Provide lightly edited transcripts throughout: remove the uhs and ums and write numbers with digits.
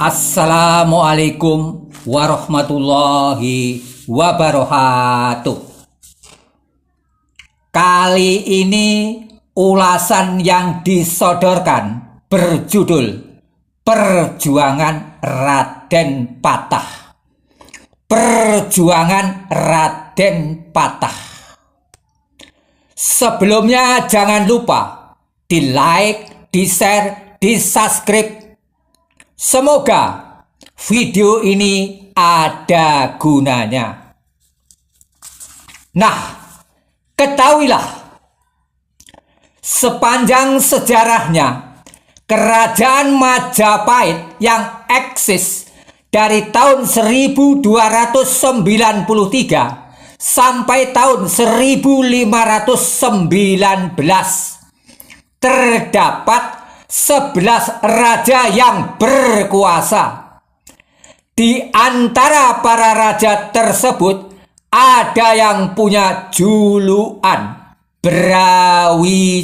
Assalamualaikum warahmatullahi wabarakatuh. Kali ini ulasan yang disodorkan berjudul Perjuangan Raden Patah. Perjuangan Raden Patah. Sebelumnya jangan lupa di like, di share, di subscribe. Semoga video ini ada gunanya. Nah, ketahuilah, sepanjang sejarahnya, Kerajaan Majapahit yang eksis dari tahun 1293 sampai tahun 1519 terdapat 11 raja yang berkuasa. Di antara para raja tersebut ada yang punya julukan Brawijaya,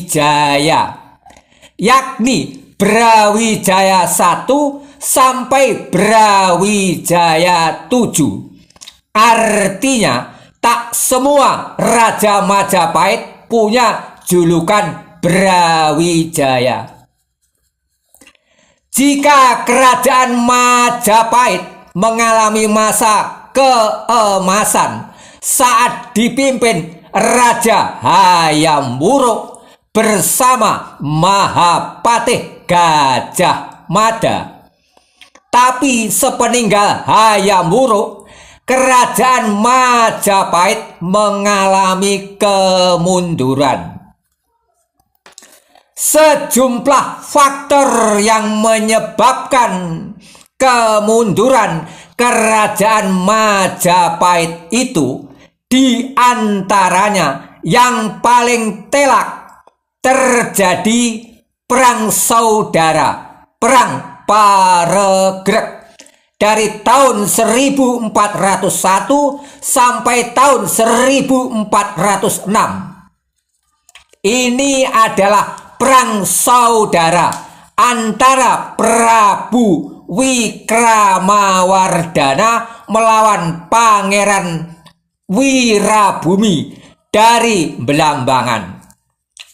yakni Brawijaya 1 sampai Brawijaya 7. Artinya tak semua raja Majapahit punya julukan Brawijaya. Jika kerajaan Majapahit mengalami masa keemasan saat dipimpin Raja Hayam Wuruk bersama Mahapatih Gajah Mada. Tapi sepeninggal Hayam Wuruk, kerajaan Majapahit mengalami kemunduran. Sejumlah faktor yang menyebabkan kemunduran kerajaan Majapahit itu, di antaranya yang paling telak terjadi perang saudara, perang Paregreg dari tahun 1401 sampai tahun 1406. Ini adalah perang saudara antara Prabu Wikramawardhana melawan Pangeran Wirabumi dari Belambangan.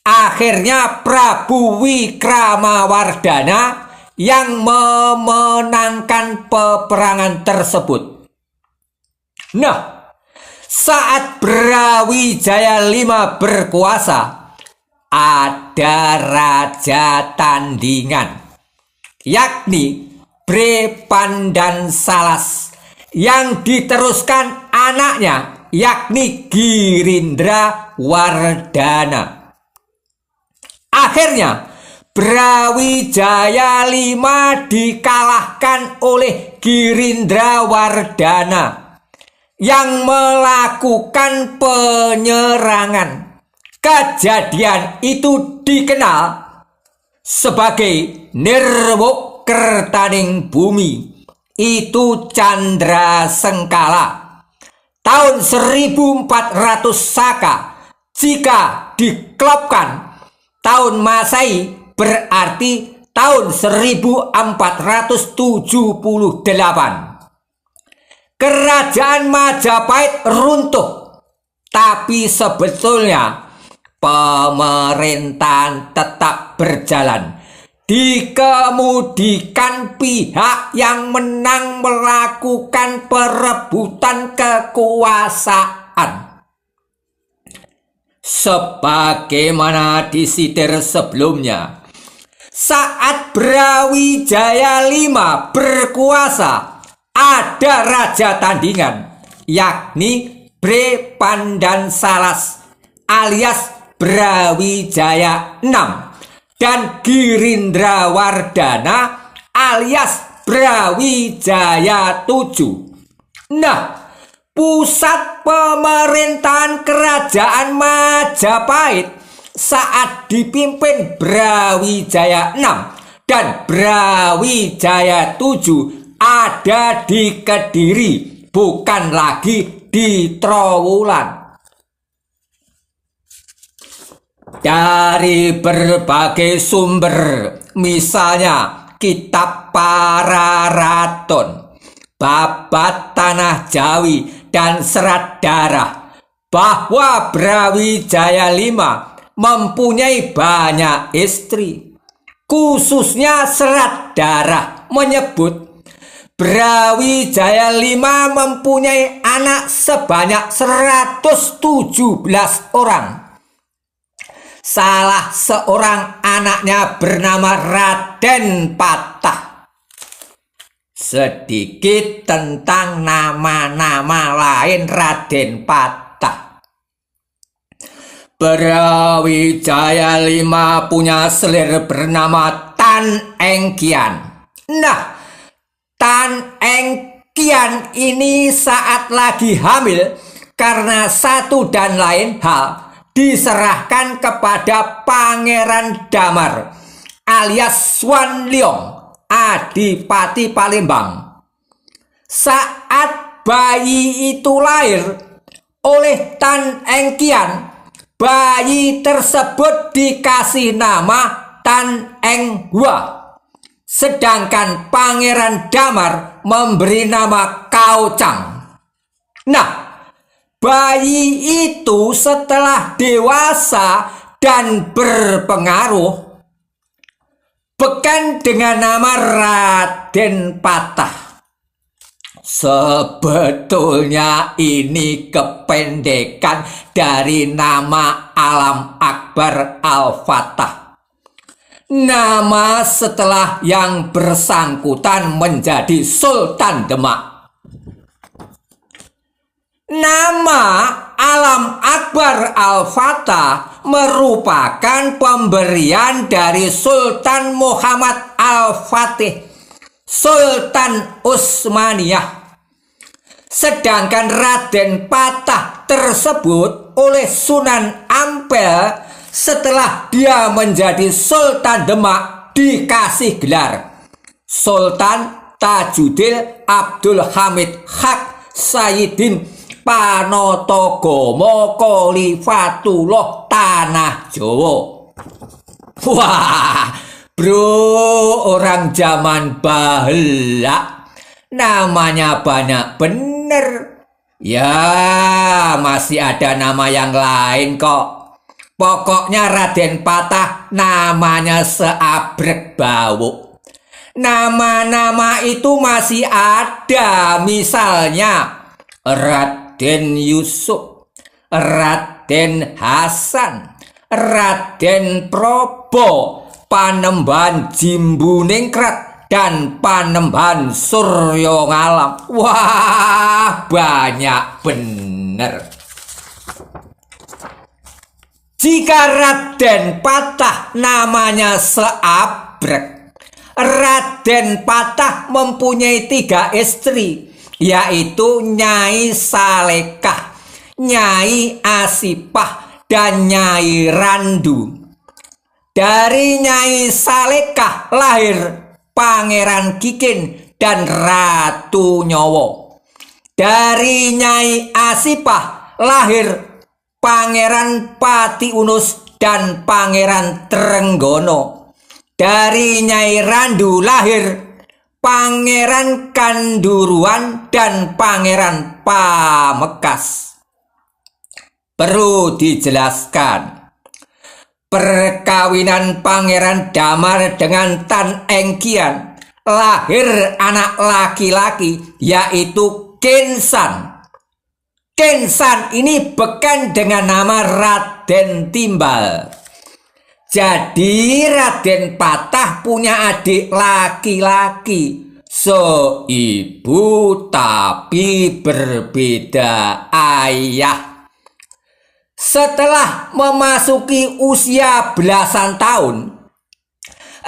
Akhirnya Prabu Wikramawardhana yang memenangkan peperangan tersebut. Nah, saat Brawijaya V berkuasa, ada raja tandingan, yakni Bre Pandansalas, yang diteruskan anaknya, yakni Girindra Wardhana. Akhirnya Brawijaya V dikalahkan oleh Girindra Wardhana yang melakukan penyerangan. Kejadian itu dikenal sebagai Nirwoh Kertaning Bumi, itu Candra Sengkala, tahun 1400 Saka. Jika diklopkan tahun Masehi berarti tahun 1478. Kerajaan Majapahit runtuh, tapi sebetulnya pemerintahan tetap berjalan, dikemudikan pihak yang menang melakukan perebutan kekuasaan. Sebagaimana disitir sebelumnya, saat Brawijaya V berkuasa, ada raja tandingan, yakni Bre Pandansalas alias Brawijaya 6 dan Girindra Wardhana alias Brawijaya 7. Nah, pusat pemerintahan kerajaan Majapahit saat dipimpin Brawijaya 6 dan Brawijaya 7 ada di Kediri, bukan lagi di Trowulan. Dari berbagai sumber, misalnya kitab Pararaton, babat tanah Jawi, dan Serat Darah bahwa Brawijaya V mempunyai banyak istri. Khususnya Serat Darah menyebut Brawijaya V mempunyai anak sebanyak 117 orang. Salah seorang anaknya bernama Raden Patah. Sedikit tentang nama-nama lain Raden Patah. Brawijaya V punya selir bernama Tan Engkian. Nah, Tan Engkian ini saat lagi hamil karena satu dan lain hal diserahkan kepada Pangeran Damar alias Swan Leong, Adipati Palembang. Saat bayi itu lahir oleh Tan Engkian, bayi tersebut dikasih nama Tan Eng Hua. Sedangkan Pangeran Damar memberi nama Cao Chang. Nah, bayi itu setelah dewasa dan berpengaruh beken dengan nama Raden Patah. Sebetulnya ini kependekan dari nama Alam Akbar Al-Fatah. Nama setelah yang bersangkutan menjadi Sultan Demak. Nama Alam Akbar Al-Fatah merupakan pemberian dari Sultan Muhammad Al-Fatih, Sultan Utsmaniyah. Sedangkan Raden Patah tersebut oleh Sunan Ampel setelah dia menjadi Sultan Demak dikasih gelar Sultan Tajudil Abdul Hamid Haq Sayyidin Panotogomo Khalifatullah Tanah Jawa. Wah, bro, orang zaman bahula namanya banyak bener. Ya, masih ada nama yang lain kok. Pokoknya Raden Patah namanya seabrek bau. Nama-nama itu masih ada, misalnya Raden Yusuf, Raden Hasan, Raden Probo, Panembahan Jimbuningrat, dan Panembahan Suryo Ngalam. Wah, banyak bener. Jika Raden Patah namanya seabrek, Raden Patah mempunyai 3 istri, yaitu Nyai Salekah, Nyai Asipah, dan Nyai Randu. Dari Nyai Salekah lahir Pangeran Kikin dan Ratu Nyowo. Dari Nyai Asipah lahir Pangeran Pati Unus dan Pangeran Trenggono. Dari Nyai Randu lahir Pangeran Kanduruan dan Pangeran Pamekas. Perlu dijelaskan, perkawinan Pangeran Damar dengan Tan Engkian lahir anak laki-laki yaitu Kinsan. Kinsan ini beken dengan nama Raden Timbal. Jadi Raden Patah punya adik laki-laki, seibu tapi berbeda ayah. Setelah memasuki usia belasan tahun,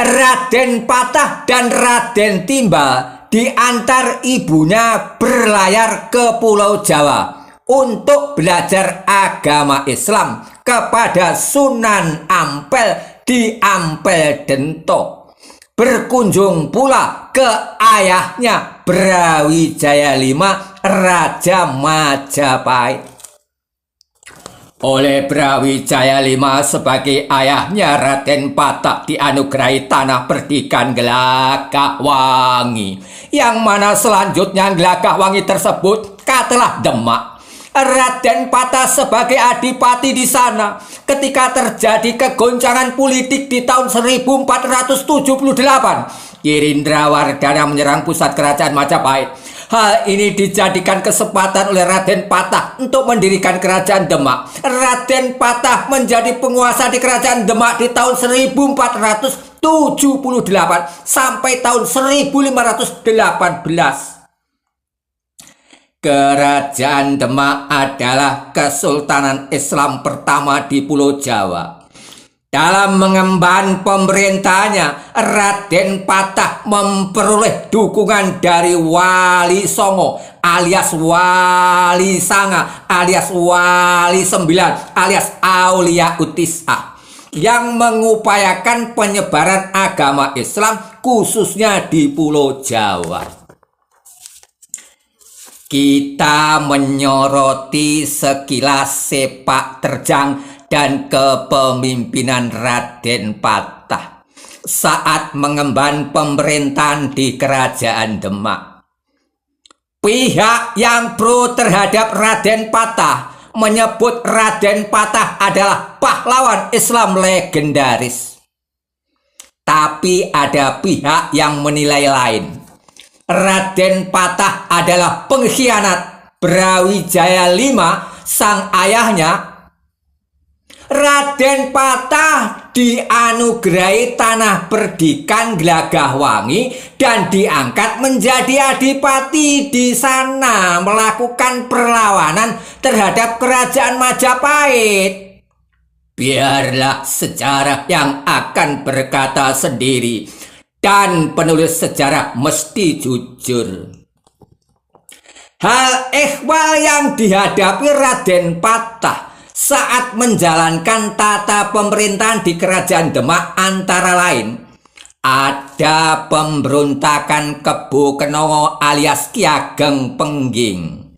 Raden Patah dan Raden Timbal diantar ibunya berlayar ke Pulau Jawa untuk belajar agama Islam kepada Sunan Ampel di Ampel Dento. Berkunjung pula ke ayahnya Brawijaya V, Raja Majapahit. Oleh Brawijaya V sebagai ayahnya Raden Patah dianugerahi tanah perdikan Gelagahwangi, yang mana selanjutnya Gelagahwangi tersebut katalah Demak. Raden Patah sebagai adipati di sana ketika terjadi kegoncangan politik di tahun 1478. Girindrawardhana menyerang pusat kerajaan Majapahit. Hal ini dijadikan kesempatan oleh Raden Patah untuk mendirikan kerajaan Demak. Raden Patah menjadi penguasa di kerajaan Demak di tahun 1478 sampai tahun 1518. Kerajaan Demak adalah kesultanan Islam pertama di Pulau Jawa. Dalam mengemban pemerintahannya, Raden Patah memperoleh dukungan dari Wali Songo alias Wali Sanga alias Wali Sembilan alias Aulia Utis'a yang mengupayakan penyebaran agama Islam khususnya di Pulau Jawa. Kita menyoroti sekilas sepak terjang dan kepemimpinan Raden Patah saat mengemban pemerintahan di kerajaan Demak. Pihak yang pro terhadap Raden Patah menyebut Raden Patah adalah pahlawan Islam legendaris. Tapi ada pihak yang menilai lain. Raden Patah adalah pengkhianat Brawijaya V, sang ayahnya. Raden Patah dianugerahi tanah perdikan Gelagahwangi dan diangkat menjadi adipati di sana melakukan perlawanan terhadap kerajaan Majapahit. Biarlah sejarah yang akan berkata sendiri, dan penulis sejarah mesti jujur. Hal ehwal yang dihadapi Raden Patah saat menjalankan tata pemerintahan di kerajaan Demak antara lain ada pemberontakan Kebo Kenongo alias Ki Ageng Pengging.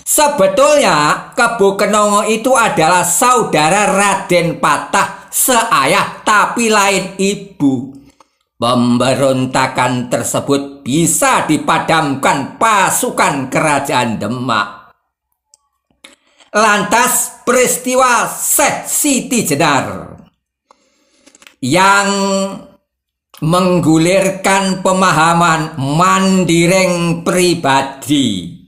Sebetulnya Kebo Kenongo itu adalah saudara Raden Patah seayah tapi lain ibu. Pemberontakan tersebut bisa dipadamkan pasukan kerajaan Demak. Lantas peristiwa Syekh Siti Jenar yang menggulirkan pemahaman mandireng pribadi.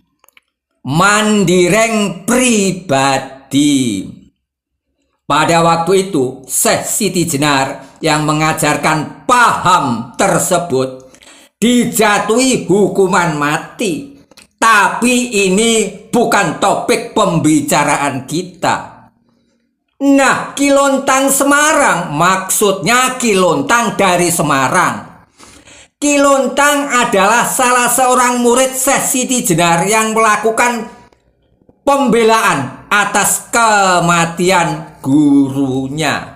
Pada waktu itu Syekh Siti Jenar yang mengajarkan paham tersebut dijatuhi hukuman mati. Tapi ini bukan topik pembicaraan kita. Nah, Ki Lontang Semarang maksudnya Ki Lontang dari Semarang. Ki Lontang adalah salah seorang murid Syekh Siti Jenar yang melakukan pembelaan atas kematian gurunya.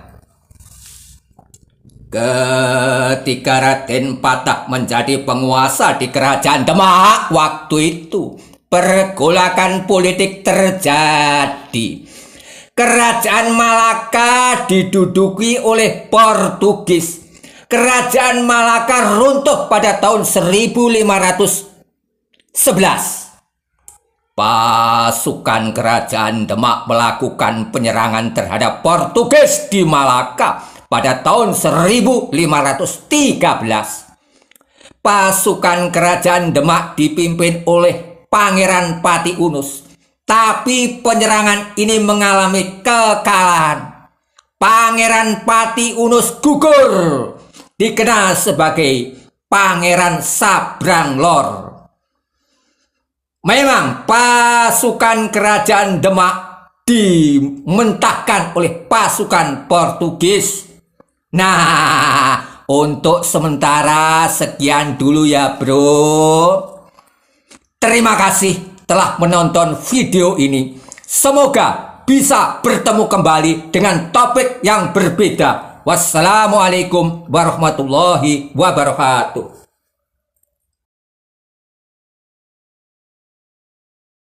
Ketika Raden Patah menjadi penguasa di kerajaan Demak waktu itu, pergolakan politik terjadi. Kerajaan Malaka diduduki oleh Portugis. Kerajaan Malaka runtuh pada tahun 1511. Pasukan kerajaan Demak melakukan penyerangan terhadap Portugis di Malaka pada tahun 1513. Pasukan kerajaan Demak dipimpin oleh Pangeran Pati Unus. Tapi penyerangan ini mengalami kekalahan. Pangeran Pati Unus gugur, dikenal sebagai Pangeran Sabranglor. Memang pasukan kerajaan Demak dimentahkan oleh pasukan Portugis. Nah, untuk sementara sekian dulu ya bro. Terima kasih telah menonton video ini. Semoga bisa bertemu kembali dengan topik yang berbeda. Wassalamualaikum warahmatullahi wabarakatuh.